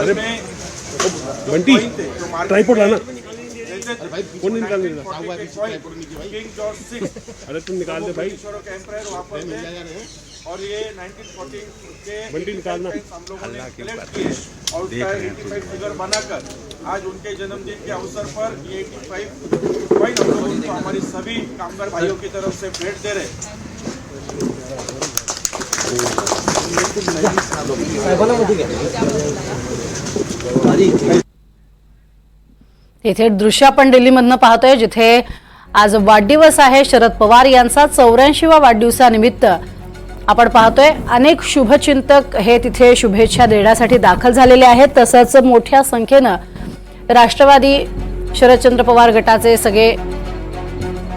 आज में Bunty tripod Lana. कौन निकाल देगा? किंग जॉर्ज 6 अरे तुम निकाल दे भाई। और ये 1914 के बंटी निकालना हम लोगों ने कलेक्ट किए और उसका 85 फिगर बनाकर आज उनके जन्मदिन के अवसर पर ये 85 कॉइन हम लोग उनको हमारी सभी कामगार भाइयों की तरफ से भेंट दे रहे हैं। इथे दृश्य आपण दिल्लीमधनं पाहतोय जिथे आज वाढदिवस आहे शरद पवार यांचा 84वा वाढदिवसानिमित्त आपण पाहतोय अनेक शुभचिंतक हे तिथे शुभेच्छा देण्यासाठी दाखल झालेले आहेत। तसंच मोठ्या संख्येनं राष्ट्रवादी शरदचंद्र पवार गटाचे सगळे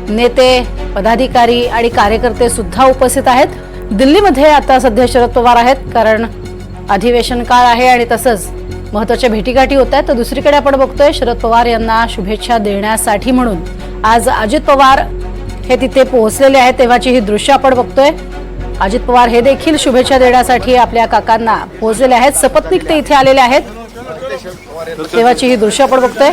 नेते पदाधिकारी आणि कार्यकर्ते सुद्धा उपस्थित आहेत। दिल्लीमध्ये आता सध्या शरद पवार आहेत कारण अधिवेशन काळ आहे आणि तसंच महत्त्वाच्या भेटीगाठी होत आहेत। तर दुसरीकडे आपण बघतोय शरद पवार यांना शुभेच्छा देण्यासाठी म्हणून आज अजित पवार हे तिथे पोहोचलेले आहेत तेव्हाची ही दृश्य आपण बघतोय। अजित पवार हे देखील शुभेच्छा देण्यासाठी आपल्या काकांना पोहोचलेले आहेत। सपत्नीक ते इथे आलेले आहेत तेव्हाची ही दृश्य आपण बघतोय।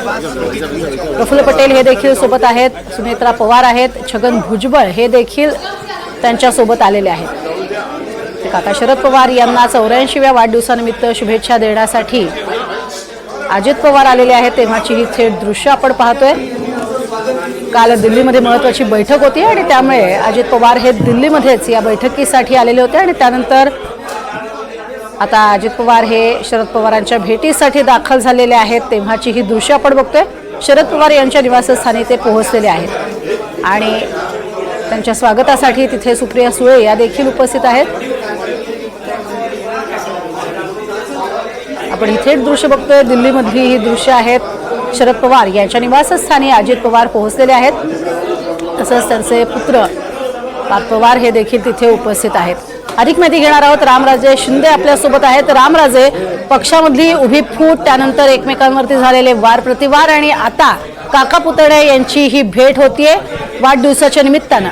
प्रफुल्ल पटेल हे देखील सोबत आहेत, सुनेत्रा पवार आहेत, छगन भुजबळ हे देखील त्यांच्या सोबत आलेले आहेत। काका शरद पवार यांना 84व्या वाढदिवसानिमित्त शुभेच्छा देण्यासाठी अजित पवार आलेले आहेत तेव्हाची ही थेट दृश्य आपण पाहतोय। काल दिल्लीमध्ये महत्त्वाची बैठक होती आणि त्यामुळे अजित पवार हे दिल्लीमध्येच या बैठकीसाठी आलेले होते आणि त्यानंतर आता अजित पवार हे शरद पवारांच्या भेटीसाठी दाखल झालेले आहेत तेव्हाची ही दृश्य आपण बघतोय। शरद पवार यांच्या निवासस्थानी ते पोहोचलेले आहेत आणि त्यांच्या स्वागतासाठी तिथे सुप्रिया सुळे या देखील उपस्थित आहेत। आपण ही थेट दृश्य बघतोय, दिल्लीमधली ही दृश्य आहेत। शरद पवार यांच्या निवासस्थानी अजित पवार पोहोचलेले आहेत, तसंच त्यांचे पुत्र पार्थ पवार हे देखील तिथे उपस्थित आहेत। अधिक माहिती घेणार आहोत, रामराजे शिंदे आपल्यासोबत आहेत। रामराजे, पक्षामधली उभी फूट, त्यानंतर एकमेकांवरती झालेले वार प्रतिवार आणि आता काका पुतणे यांची ही भेट होतीये वाढदिवसाच्या निमित्तानं।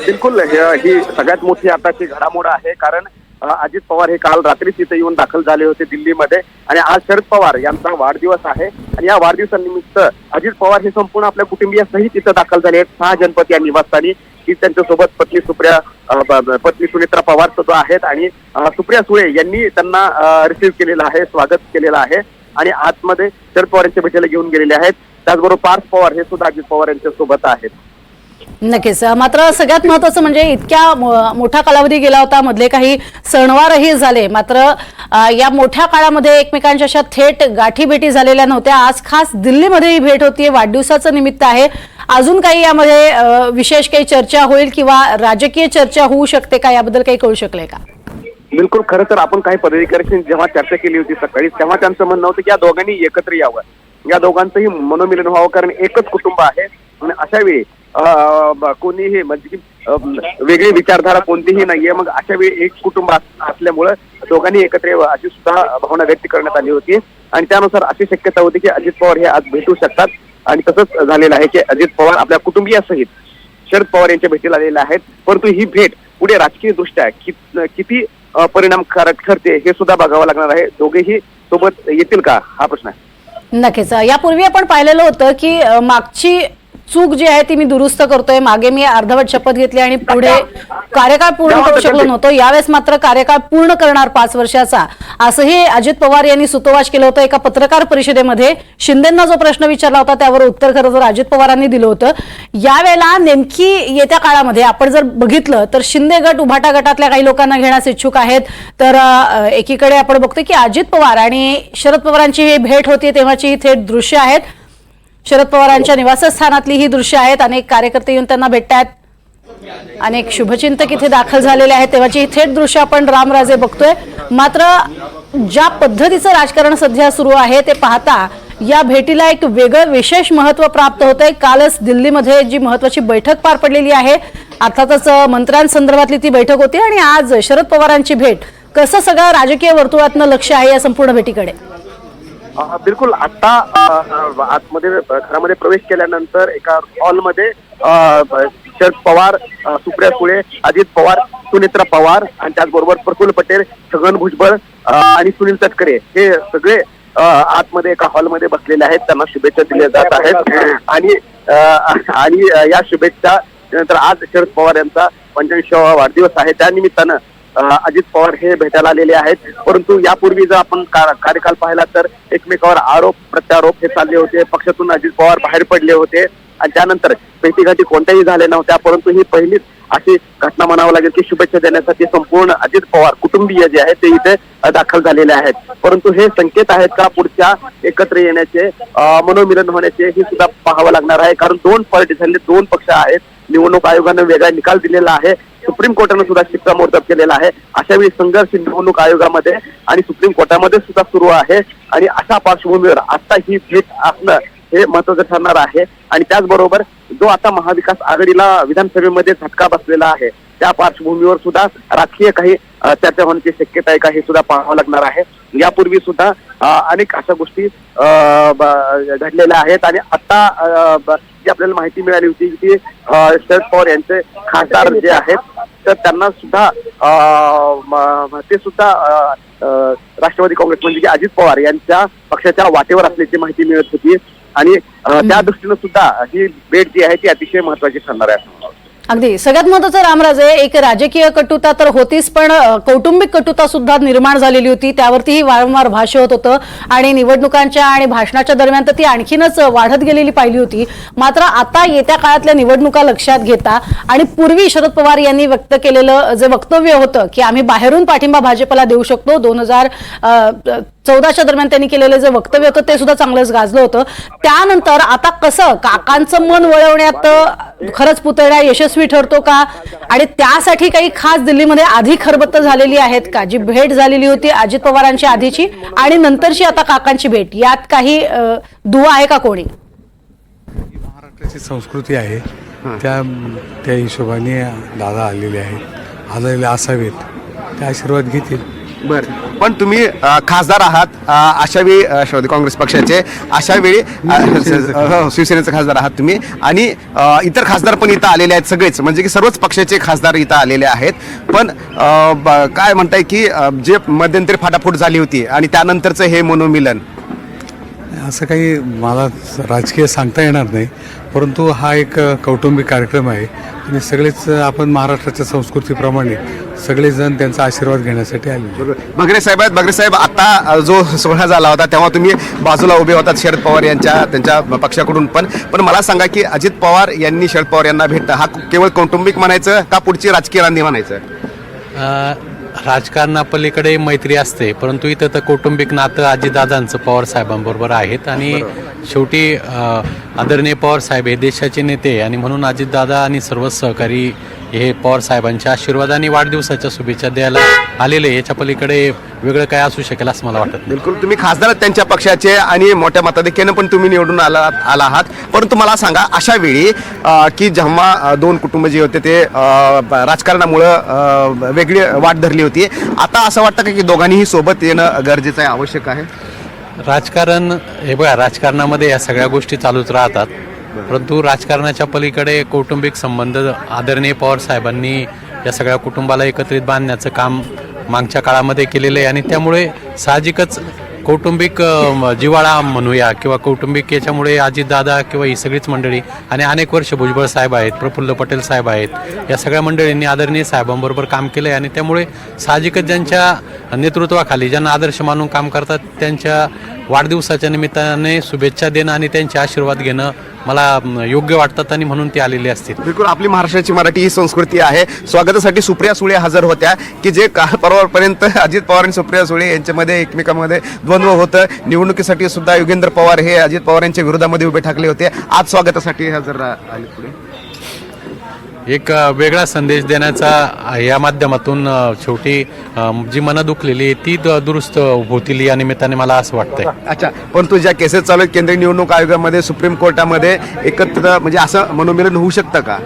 बिलकुल ही सगळ्यात मोठी आताची घडामोड आहे कारण अजित पवार हे काल रात्रीच इथे येऊन दाखल झाले होते दिल्लीमध्ये आणि आज शरद पवार यांचा वाढदिवस आहे आणि या वाढदिवसानिमित्त अजित पवार हे संपूर्ण आपल्या कुटुंबियासहित इथं दाखल झाले आहेत 6 जनपद या निवासस्थानी। की त्यांच्यासोबत पत्नी सुनेत्रा पवार सुद्धा आहेत आणि सुप्रिया सुळे यांनी त्यांना रिसीव्ह केलेलं आहे, स्वागत केलेलं आहे आणि आतमध्ये शरद पवार यांच्या भेटीला घेऊन गेलेले आहेत। त्याचबरोबर पार्थ पवार हे सुद्धा अजित पवार यांच्या सोबत आहेत। नक्कीच, मात्र सगळ्यात महत्त्वाचं म्हणजे इतक्या मोठा कालावधी गेला होता, मधले काही सणवारही झाले, मात्र या मोठ्या काळामध्ये एकमेकांच्या अशा थेट गाठी भेटी झालेल्या नव्हत्या। आज खास दिल्लीमध्ये ही भेट होतीये, वाढदिवसाचं निमित्त आहे। अजून काही यामध्ये विशेष काही चर्चा होईल किंवा राजकीय चर्चा होऊ शकते का, याबद्दल काही कळू शकले का? बिलकुल, खरं तर आपण काही पदाधिकाऱ्यांशी जेव्हा चर्चा केली होती सकाळी तेव्हा त्यांचं म्हणणं होतं की या दोघांनी एकत्र यावं, या दोघांचंही मनोमिलन व्हावं कारण एकच कुटुंब आहे आणि अशा वेळी कोणीही म्हणजे की वेगळी विचारधारा कोणतीही नाहीये, मग अशा वेळी एक कुटुंब असल्यामुळे दोघांनी एकत्र यावं अशी सुद्धा भावना व्यक्त करण्यात आली होती आणि त्यानुसार अशी शक्यता होती की अजित पवार हे आज भेटू शकतात आणि तसंच झालेलं आहे की अजित पवार आपल्या कुटुंबियासहित शरद पवार यांच्या भेटीला आलेले आहेत। परंतु ही भेट पुढे राजकीय दृष्ट्या किती परिणामकारक ठरते हे सुद्धा बघावं लागणार आहे। दोघेही सोबत येतील का हा प्रश्न आहे। नक्कीच, यापूर्वी आपण पाहिलेलं होतं की मागची चूक जी आहे ती मी दुरुस्त करतोय, मागे मी अर्धवट शपथ घेतली आणि पुढे कार्यकाळ पूर्ण करू शकलो नव्हतो, यावेळेस मात्र कार्यकाळ पूर्ण करणार 5 वर्षाचा, असंही अजित पवार यांनी सुतोवाच केलं होतं एका पत्रकार परिषदेमध्ये। शिंदेंना जो प्रश्न विचारला होता त्यावर उत्तर खरं तर अजित पवारांनी दिलं होतं। यावेळेला नेमकी येत्या काळामध्ये आपण जर बघितलं तर शिंदे गट उभाटा गटातल्या काही लोकांना घेण्यास इच्छुक आहेत, तर एकीकडे आपण बघतोय की अजित पवार आणि शरद पवारांची ही भेट होती तेव्हाची ही थेट दृश्य आहेत। शरद पवारांच्या निवासस्थानातली ही दृश्य आहेत, अनेक कार्यकर्ते येऊन त्यांना भेटतात, अनेक शुभचिंतक इथे दाखल झालेले आहेत तेव्हाची ही थेट दृश्य आपण रामराजे बघतोय। मात्र ज्या पद्धतीचं राजकारण सध्या सुरू आहे ते पाहता या भेटीला एक वेगळं विशेष महत्त्व प्राप्त होतंय। कालच दिल्लीमध्ये जी महत्त्वाची बैठक पार पडलेली आहे, अर्थातच मंत्र्यांसंदर्भातली ती बैठक होती आणि आज शरद पवारांची भेट, कसं सगळं राजकीय वर्तुळातनं लक्ष आहे या संपूर्ण भेटीकडे? बिलकुल, आता आतमध्ये घरामध्ये प्रवेश केल्यानंतर एका हॉलमध्ये शरद पवार, सुप्रिया सुळे, अजित पवार, सुनेत्रा पवार आणि त्याचबरोबर प्रफुल्ल पटेल, छगन भुजबळ आणि सुनील तटकरे हे सगळे आतमध्ये एका हॉलमध्ये बसलेले आहेत. त्यांना शुभेच्छा दिल्या जात आहेत आणि या शुभेच्छा नंतर आज शरद पवार यांचा 85वा वाढदिवस आहे. त्या निमित्तानं अजित पवार हे भेटायला आलेले आहेत. परंतु यापूर्वी जर आपण कार्यकाल पाहिला तर एकमेकावर आरोप प्रत्यारोप हे चालले होते. पक्षातून अजित पवार बाहेर पडले होते आणि त्यानंतर भेटीगाठी कोणत्याही झाल्या नव्हत्या. परंतु ही पहिलीच अशी घटना म्हणावं लागेल की शुभेच्छा देण्यासाठी संपूर्ण अजित पवार कुटुंबीय जे आहेत ते इथे दाखल झालेले आहेत. परंतु हे संकेत आहेत का पुढच्या एकत्र येण्याचे मनोमिलन होण्याचे हे सुद्धा पाहावं लागणार आहे. कारण दोन पार्टी झाले, दोन पक्ष आहेत. निवडणूक आयोगानं वेगळा निकाल दिलेला आहे. सुप्रीम कोर्टानं सुद्धा शिक्कामोर्तब केलेला आहे. अशा वेळी संघर्ष निवडणूक आयोगामध्ये आणि सुप्रीम कोर्टामध्ये सुद्धा सुरू आहे आणि अशा पार्श्वभूमीवर आता ही भेट असणं हे महत्वाचं ठरणार आहे. आणि त्याचबरोबर जो आता महाविकास आघाडीला विधानसभेमध्ये झटका बसलेला आहे त्या पार्श्वभूमीवर सुद्धा राजकीय काही चर्चा होण्याची शक्यता आहे का हे सुद्धा पाहावं लागणार आहे. यापूर्वी सुद्धा अनेक अशा गोष्टी घडलेल्या आहेत आणि आता जी आपल्याला माहिती मिळाली होती की शरद पवार यांचे खासदार जे आहेत तर त्यांना सुद्धा ते सुद्धा राष्ट्रवादी काँग्रेस म्हणजे की अजित पवार यांच्या पक्षाच्या वाटेवर असल्याची माहिती मिळत होती आणि त्या दृष्टीनं सुद्धा ही भेट जी आहे ती अतिशय महत्वाची ठरणार आहे. अगदी सगळ्यात महत्वाचं रामराजे, एक राजकीय कटुता तर होतीच पण कौटुंबिक कटुता सुद्धा निर्माण झालेली होती. त्यावरतीही वारंवार भाष्य होत होतं आणि निवडणुकांच्या आणि भाषणाच्या दरम्यान तर ती आणखीनच वाढत गेलेली पाहिली होती. मात्र आता येत्या काळातल्या निवडणुका लक्षात घेता आणि पूर्वी शरद पवार यांनी व्यक्त केलेलं जे वक्तव्य होतं की आम्ही बाहेरून पाठिंबा भाजपला देऊ शकतो, 2014च्या दरम्यान त्यांनी केलेलं जे वक्तव्य होतं ते सुद्धा चांगलंच गाजलं होतं. त्यानंतर आता कसं काकांचं मन वळवण्यात खरंच पुतळा यशस्वी ठरतो का आणि त्यासाठी काही खास दिल्लीमध्ये आधी खरबत्त झालेली आहेत का? जी भेट झालेली होती अजित पवारांची आधीची आणि नंतरची आता काकांची भेट, यात काही दुवा आहे का कोणी? महाराष्ट्राची संस्कृती आहे त्या हिशोबाने दादा आलेले आहेत, आलेले असावेत, ते आशीर्वाद घेतील. बर, पण तुम्ही खासदार आहात अशा वेळी राष्ट्रवादी काँग्रेस पक्षाचे, अशा वेळी शिवसेनेचे खासदार आहात तुम्ही आणि इतर खासदार पण इथं आलेले आहेत सगळेच, म्हणजे की सर्वच पक्षाचे खासदार इथं आलेले आहेत. पण काय म्हणताय की जे मध्यंतरी फाटाफूट झाली होती आणि त्यानंतरचं हे मनोमिलन, असं काही मला राजकीय सांगता येणार नाही, परंतु हा एक कौटुंबिक कार्यक्रम आहे आणि सगळेच आपण महाराष्ट्राच्या संस्कृतीप्रमाणे सगळेजण त्यांचा आशीर्वाद घेण्यासाठी आले. बगरे साहेब आहेत. बगरे साहेब, आता जो सोहळा झाला होता तेव्हा तुम्ही बाजूला उभे होतात शरद पवार त्यांच्या पक्षाकडून, पण मला सांगा की अजित पवार यांनी शरद पवार यांना भेटता हा केवळ कौटुंबिक म्हणायचं का पुढची राजकीय रांधी म्हणायचं? राजकारणापलीकडे मैत्री असते, परंतु इथं तर कौटुंबिक नातं अजितदादांचं पवार साहेबांबरोबर आहेत आणि शेवटी आदरणीय पवार साहेब हे देशाचे नेते आणि म्हणून अजितदादा आणि सर्व सहकारी हे पवार साहेबांच्या आशीर्वादाने वाढदिवसाच्या शुभेच्छा द्यायला आलेले, याच्या पलीकडे वेगळं काय असू शकेल असं मला वाटत. बिलकुल, तुम्ही खासदार त्यांच्या पक्षाचे आणि मोठ्या मताधिक्यानं पण तुम्ही निवडून आला आहात, परंतु मला सांगा अशा वेळी की जेव्हा दोन कुटुंब जे होते ते राजकारणामुळं वेगळी वाट धरली होती, आता असं वाटतं की दोघांनीही सोबत येणं गरजेचं आहे, आवश्यक आहे? राजकारण हे बघा, राजकारणामध्ये या सगळ्या गोष्टी चालूच राहतात, परंतु राजकारणाच्या पलीकडे कौटुंबिक संबंध आदरणीय पवार साहेबांनी या सगळ्या कुटुंबाला एकत्रित बांधण्याचं काम मागच्या काळामध्ये केलेलं आहे आणि त्यामुळे साहजिकच कौटुंबिक जिव्हाळा म्हणूया किंवा कौटुंबिक याच्यामुळे अजितदादा किंवा ही सगळीच मंडळी आणि अनेक वर्ष भुजबळ साहेब आहेत, प्रफुल्ल पटेल साहेब आहेत, या सगळ्या मंडळींनी आदरणीय साहेबांबरोबर काम केलं आहे आणि त्यामुळे साहजिकच ज्यांच्या नेतृत्वाखाली ज्यांना आदर्श मानून काम करतात त्यांच्या वाढदिवसाच्या निमित्ताने शुभेच्छा देणं आणि त्यांचे आशीर्वाद घेणं मला योग्य वाटतात आणि म्हणून ते आलेले असतील. बिलकुल, आपली महाराष्ट्राची मराठी ही संस्कृती आहे. स्वागतासाठी सुप्रिया सुळे हजर होत्या की जे काल परवापर्यंत अजित पवार आणि सुप्रिया सुळे यांच्यामध्ये एकमेकांमध्ये द्वंद्व होतं. निवडणुकीसाठी सुद्धा योगेंद्र पवार हे अजित पवार यांच्या विरोधामध्ये उभे ठाकले होते, आज स्वागतासाठी हजर आले. पुढे एक वेगळा संदेश देण्याचा या माध्यमातून शेवटी जी मनं दुखलेली ती दुरुस्त होतील या निमित्ताने मला असं वाटतंय. अच्छा, परंतु ज्या केसेस चालू आहेत केंद्रीय निवडणूक आयोगामध्ये, सुप्रीम कोर्टामध्ये, एकत्र म्हणजे असं मनोमिलन होऊ शकतं का?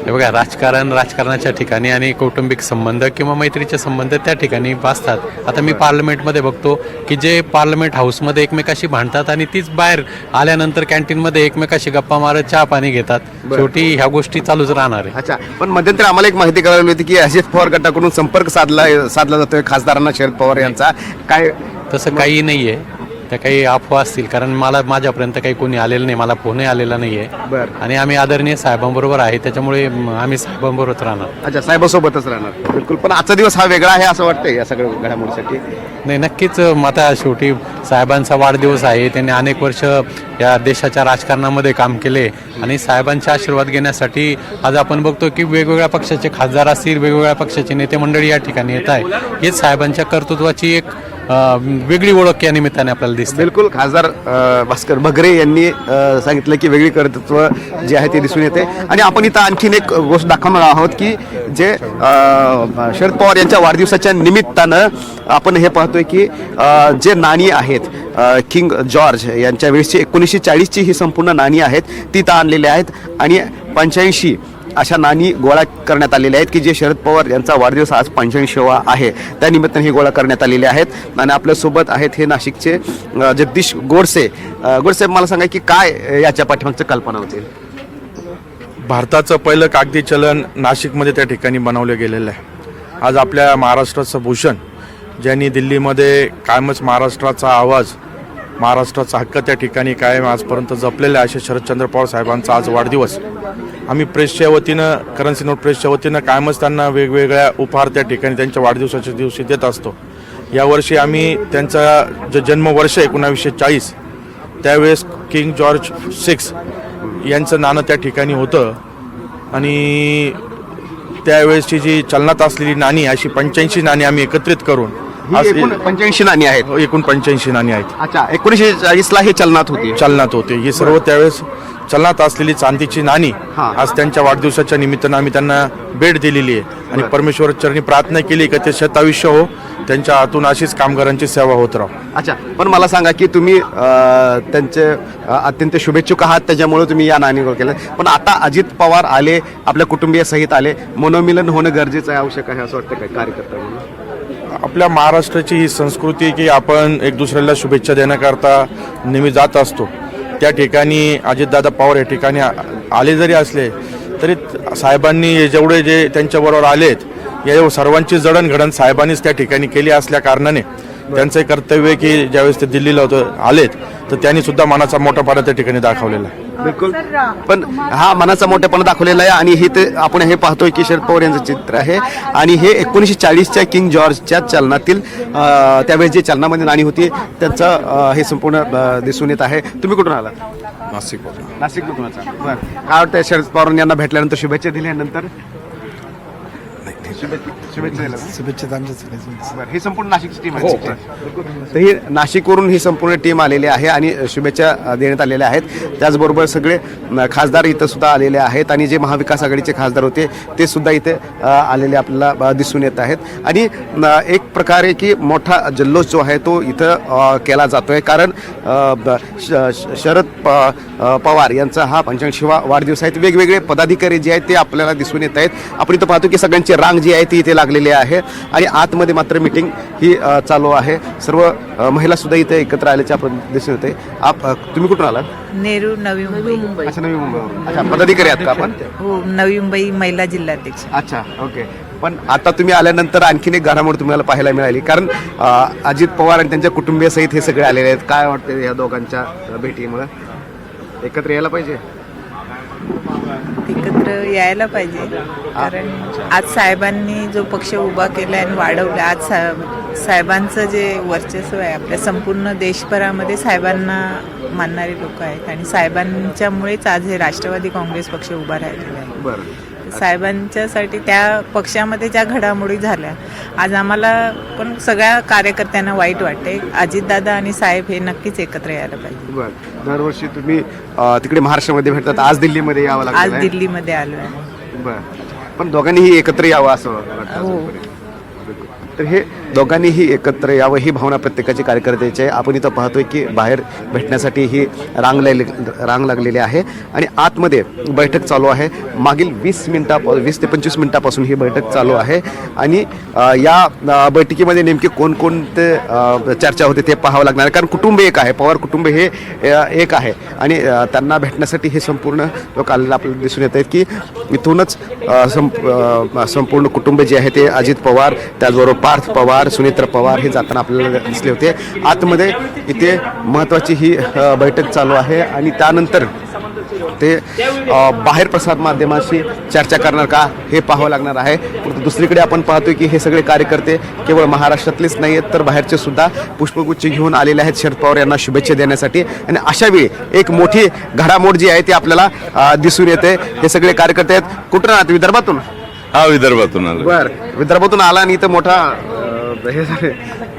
हे बघा राजकारणाच्या ठिकाणी आणि कौटुंबिक संबंध किंवा मैत्रीचे संबंध त्या ठिकाणी वाचतात. आता मी पार्लमेंटमध्ये बघतो की जे पार्लमेंट हाऊसमध्ये एकमेकाशी भांडतात आणि तीच बाहेर आल्यानंतर कॅन्टीनमध्ये एकमेकाशी गप्पा मारत चहा पाणी घेतात. शेवटी ह्या गोष्टी चालूच राहणार आहे. अच्छा, पण मध्यंतरी आम्हाला एक माहिती कळवली होती की अजित पवार गटाकडून संपर्क साधला जातोय खासदारांना शरद पवार यांचा. काय तसं काही नाही आहे, त्या काही अफवा असतील, कारण माझ्यापर्यंत काही कोणी आलेलं नाही, मला फोनही आलेला नाही आहे. बरं. आणि आम्ही आदरणीय साहेबांबरोबर आहे, त्याच्यामुळे आम्ही साहेबांबरोबरच राहणार. अच्छा, साहेबांसोबतच राहणार. बिलकुल. पण आजचा दिवस हा वेगळा आहे असं वाटतंय या सगळ्या घडामोडीसाठी. नाही, नक्कीच. आता शेवटी साहेबांचा वाढदिवस आहे. त्यांनी अनेक वर्ष या देशाच्या राजकारणामध्ये काम केले आणि साहेबांचे आशीर्वाद घेण्यासाठी आज आपण बघतो की वेगवेगळ्या पक्षाचे खासदार असतील, वेगवेगळ्या पक्षाचे नेते मंडळी या ठिकाणी येत आहे. हेच साहेबांच्या कर्तृत्वाची एक वेगळी ओळख या निमित्ताने आपल्याला दिसते. बिलकुल. खासदार भास्कर बगरे यांनी सांगितलं की वेगळी कर्तृत्व जे आहे ते दिसून येते. आणि आपण इथं आणखीन एक गोष्ट दाखवणार आहोत की जे शरद पवार यांच्या वाढदिवसाच्या निमित्तानं आपण हे पाहतोय की जे नाणी आहेत किंग जॉर्ज यांच्या वेळेसची 1940ची ही संपूर्ण नाणी आहेत ती इथं आणलेली आहेत आणि 85 अशा नाणी गोळा करण्यात आलेल्या आहेत की जे शरद पवार यांचा वाढदिवस आज 85वा आहे त्या निमित्ताने हे गोळा करण्यात आलेले आहेत. आणि आपल्यासोबत आहेत हे नाशिकचे जगदीश गोडसे. गोडसे, मला सांगा की काय याच्या पाठीमागचं कल्पना होती? भारताचं पहिलं कागदी चलन नाशिकमध्ये त्या ठिकाणी बनवलं गेलेलं आहे. आज आपल्या महाराष्ट्राचं भूषण, ज्यांनी दिल्लीमध्ये कायमच महाराष्ट्राचा आवाज, महाराष्ट्राचा हक्क त्या ठिकाणी कायम आजपर्यंत जपलेला आहे, असे शरदचंद्र पवार साहेबांचा आज वाढदिवस. आम्ही प्रेसच्या वतीनं, करन्सी नोट प्रेसच्या वतीनं कायमच त्यांना वेगवेगळ्या उपहार त्या ठिकाणी त्यांच्या वाढदिवसाच्या दिवशी देत असतो. यावर्षी आम्ही त्यांचा जे जन्मवर्ष 1940 त्यावेळेस किंग जॉर्ज 6 यांचं नाणं त्या ठिकाणी होतं आणि त्यावेळेसची जी चलनात असलेली नाणी अशी 85 नाणी आम्ही एकत्रित करून ही एकूण 85 नाणी आहेत. एकूण 85 नाणी आहेत. अच्छा, 1940ला हे चलनात होते. ही सर्व त्यावेळेस चलनात असलेली चांदीची नाणी आज त्यांच्या वाढदिवसाच्या निमित्तानं आम्ही त्यांना भेट दिलेली आहे आणि परमेश्वर चरणी प्रार्थना केली की ते शतायुष्य हो, त्यांच्या हातून अशीच कामगारांची सेवा होत राहो. अच्छा, पण मला सांगा की तुम्ही त्यांचे अत्यंत शुभेच्छुक आहात, त्याच्यामुळे तुम्ही या नाणी गोळा केल्या. पण आता अजित पवार आले, आपल्या कुटुंबीय सहित आले, मनोमिलन होणं गरजेचं आहे, आवश्यक आहे असं वाटतं काय कार्यकर्ता म्हणून? आपल्या महाराष्ट्राची ही संस्कृती की आपण एक दुसऱ्याला शुभेच्छा देण्याकरता नेहमी जात असतो. त्या ठिकाणी अजितदादा पवार या ठिकाणी आले जरी असले तरी साहेबांनी जेवढे जे त्यांच्याबरोबर आलेत या सर्वांची जडणघडण साहेबांनीच त्या ठिकाणी केली असल्या कारणाने त्यांचं कर्तव्य की ज्यावेळेस ते दिल्लीला आलेत तर त्यांनी सुद्धा मनाचा मोठापणा त्या ठिकाणी दाखवलेला आहे. बिलकुल. पण हा मनाचा मोठेपणा दाखवलेला आहे आणि हे ते आपण हे पाहतोय की शरद पवार यांचं चित्र आहे आणि हे 1940च्या किंग जॉर्जच्या चलनातील त्यावेळेस जे चलनामध्ये नाणी होती त्यांचं हे संपूर्ण दिसून येत आहे. तुम्ही कुठून आला? नाशिकमधून. बरं, काय वाटतं शरद पवार यांना भेटल्यानंतर शुभेच्छा दिल्यानंतर? शुभेच्छा ही संपूर्ण नाशिकची टीम आहे. तर ही नाशिकवरून ही संपूर्ण टीम आलेली आहे आणि शुभेच्छा देण्यात आलेल्या आहेत. त्याचबरोबर सगळे खासदार इथं सुद्धा आलेले आहेत आणि जे महाविकास आघाडीचे खासदार होते ते सुद्धा इथे आलेले आपल्याला दिसून येत आहेत. आणि एक प्रकारे की मोठा जल्लोष जो आहे तो इथं केला जातोय कारण शरद पवार यांचा हा 85वा वाढदिवस आहे. वेगवेगळे पदाधिकारी जे आहेत ते आपल्याला दिसून येत आहेत. आपण इथं पाहतो की सगळ्यांची रांग जी आहे ती इथे लागलेली आहे आणि आतमध्ये मात्र मीटिंग ही चालू आहे. सर्व महिला सुद्धा इथे एकत्र आल्याचे आपण दिसून येते. तुम्ही कुठून आलात? नेहरू, नवी मुंबई. अच्छा, नवी मुंबई. अच्छा, पदाधिकारी आहात का आपण? हो, नवी मुंबई महिला जिल्हाध्यक्ष. अच्छा, ओके. पण आता तुम्ही आल्यानंतर आणखीन एक घडामोड तुम्हाला पाहायला मिळाली कारण अजित पवार आणि त्यांच्या कुटुंबियासहित हे सगळे आलेले आहेत. काय वाटतं या दोघांच्या भेटीमुळे? एकत्र यायला पाहिजे? एकत्र यायला पाहिजे कारण आज साहेबांनी जो पक्ष उभा केला आणि वाढवला, आज साहेबांचं जे वर्चस्व आहे आपल्या संपूर्ण देशभरामध्ये साहेबांना मानणारे लोक आहेत आणि साहेबांच्यामुळेच आज हे राष्ट्रवादी काँग्रेस पक्ष उभा राहिलेला आहे. बरं. साहेबांच्यासाठी त्या पक्षामध्ये ज्या घडामोडी झाल्या आज आम्हाला पण सगळ्या कार्यकर्त्यांना वाईट वाटते. अजितदादा आणि साहेब हे नक्कीच एकत्र यायला पाहिजे. बरं. दरवर्षी तुम्ही तिकडे महाराष्ट्रामध्ये भेटतात, आज दिल्लीमध्ये यावं लागतं? आज दिल्लीमध्ये आलो आहे. बरं. पण दोघांनीही एकत्र यावं असं वाटतं. तर हे दोघांनीही एकत्र यावं ही भावना प्रत्येकाची कार्यकर्त्याची आहे. आपण इथं पाहतोय की बाहेर भेटण्यासाठी ही रांग लागलेली आहे आणि आतमध्ये बैठक चालू आहे. मागील 20 ते 25 मिनिटापासून ही बैठक चालू आहे आणि या बैठकीमध्ये नेमके कोणकोणते चर्चा होते ते पाहावं लागणार आहे. कारण कुटुंब एक आहे, पवार कुटुंब हे एक आहे आणि त्यांना भेटण्यासाठी हे संपूर्ण लोक आलेले आपल्याला दिसून येत आहेत की इथूनच संपूर्ण कुटुंब जे आहे ते अजित पवार, त्याचबरोबर पार्थ पवार, सुनेत्र पवार हे जाताना आपल्याला दिसले होते. आतमध्ये इथे महत्त्वाची ही बैठक चालू आहे आणि त्यानंतर ते बाहेर प्रसार माध्यमांशी चर्चा करणार का हे पाहावं लागणार आहे. परंतु दुसरीकडे आपण पाहतोय की हे सगळे कार्यकर्ते केवळ महाराष्ट्रातलेच नाही आहेत तर बाहेरचे सुद्धा पुष्पगुच्छ घेऊन आलेले आहेत शरद पवार यांना शुभेच्छा देण्यासाठी. आणि अशा वेळी एक मोठी घडामोड जी आहे ती आपल्याला दिसून येते. हे सगळे कार्यकर्ते आहेत. कुठून आहात? विदर्भातून? हा, विदर्भातून आलो. बर, विदर्भातून आला आणि इथं मोठा हे झाले.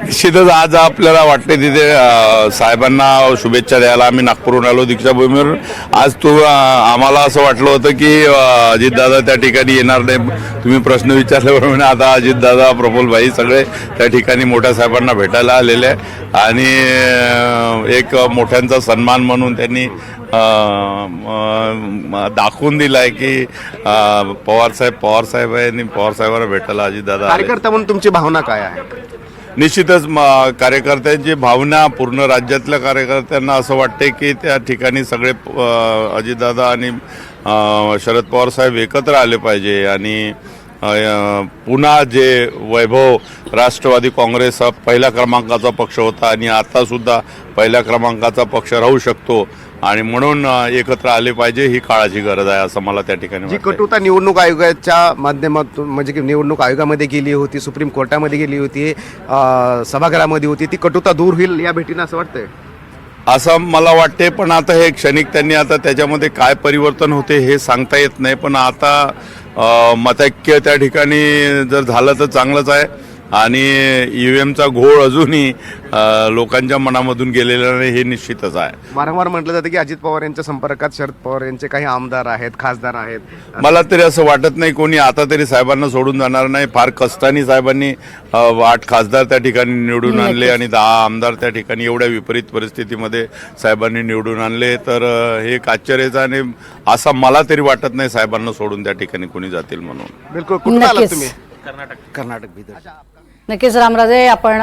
निश्चितच आज आपल्याला वाटते तिथे साहेबांना शुभेच्छा द्यायला आम्ही नागपूरहून आलो दीक्षाभूमीवर. आज आम्हाला असं वाटलं होतं की अजितदादा त्या ठिकाणी येणार नाही. तुम्ही प्रश्न विचारल्याप्रमाणे आता अजितदादा, प्रफुल्लभाई सगळे त्या ठिकाणी मोठ्या साहेबांना भेटायला आलेले आहे आणि एक मोठ्यांचा सन्मान म्हणून त्यांनी दाखवून दिलाय की पवार साहेब आहे आणि पवार साहेबांना भेटायला अजितदादा आले. कार्यकर्ता म्हणून तुमची भावना काय आहे? निश्चितच कार्यकर्त्यांची भावना, पूर्ण राज्यातल्या कार्यकर्त्यांना असं वाटते की त्या ठिकाणी सगळे अजितदादा आणि शरद पवार साहेब एकत्र आले पाहिजे आणि पुन्हा जे वैभव राष्ट्रवादी काँग्रेस हा पहिल्या क्रमांकाचा पक्ष होता आणि आतासुद्धा पहिल्या क्रमांकाचा पक्ष राहू शकतो आणि म्हणून एकत्र आले पाहिजे ही काळाची गरज आहे असं मला त्या ठिकाणी जी वाटतंय. कटुता निवडणूक आयोगाच्या माध्यमातून म्हणजे की निवडणूक आयोगामध्ये गेली होती, सुप्रीम कोर्टामध्ये गेली होती, सभागृहामध्ये होती, ती कटुता दूर होईल या भेटीनं असं वाटतंय? असं मला वाटते. पण आता हे क्षणिक त्यांनी आता त्याच्यामध्ये काय परिवर्तन होते हे सांगता येत नाही. पण आता मतैक्य त्या ठिकाणी जर झालं तर चांगलंच आहे आणि ईव्हीएमचा घोळ अजूनही लोकांच्या मनामधून गेलेला नाही हे निश्चितच आहे. वारंवार म्हटलं जातं की अजित पवार यांच्या संपर्कात शरद पवार यांचे काही आमदार आहेत, खासदार आहेत. मला तरी असं वाटत नाही कोणी आता तरी साहेबांना सोडून जाणार नाही. फार कष्टाने साहेबांनी 8 खासदार त्या ठिकाणी निवडून आणले आणि 10 आमदार त्या ठिकाणी एवढ्या विपरीत परिस्थितीमध्ये साहेबांनी निवडून आणले. तर हे एक आश्चर्याचं आणि असं मला तरी वाटत नाही साहेबांना सोडून त्या ठिकाणी कोणी जातील म्हणून. बिलकुल. कुठून आलात नक्कीच. तुम्ही? कर्नाटक बिदर. नक्कीच रामराजे, आपण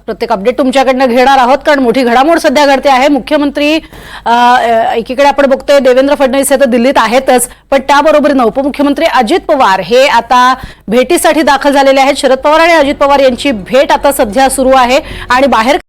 प्रत्येक अपडेट तुमच्याकडनं घेणार आहोत कारण मोठी घडामोड सध्या घडते आहे. मुख्यमंत्री एकीकडे आपण बघतोय देवेंद्र फडणवीस हे तर दिल्लीत आहेतच, पण त्याबरोबरीनं उपमुख्यमंत्री अजित पवार हे आता भेटीसाठी दाखल झालेले आहेत. शरद पवार आणि अजित पवार यांची भेट आता सध्या सुरू आहे आणि बाहेर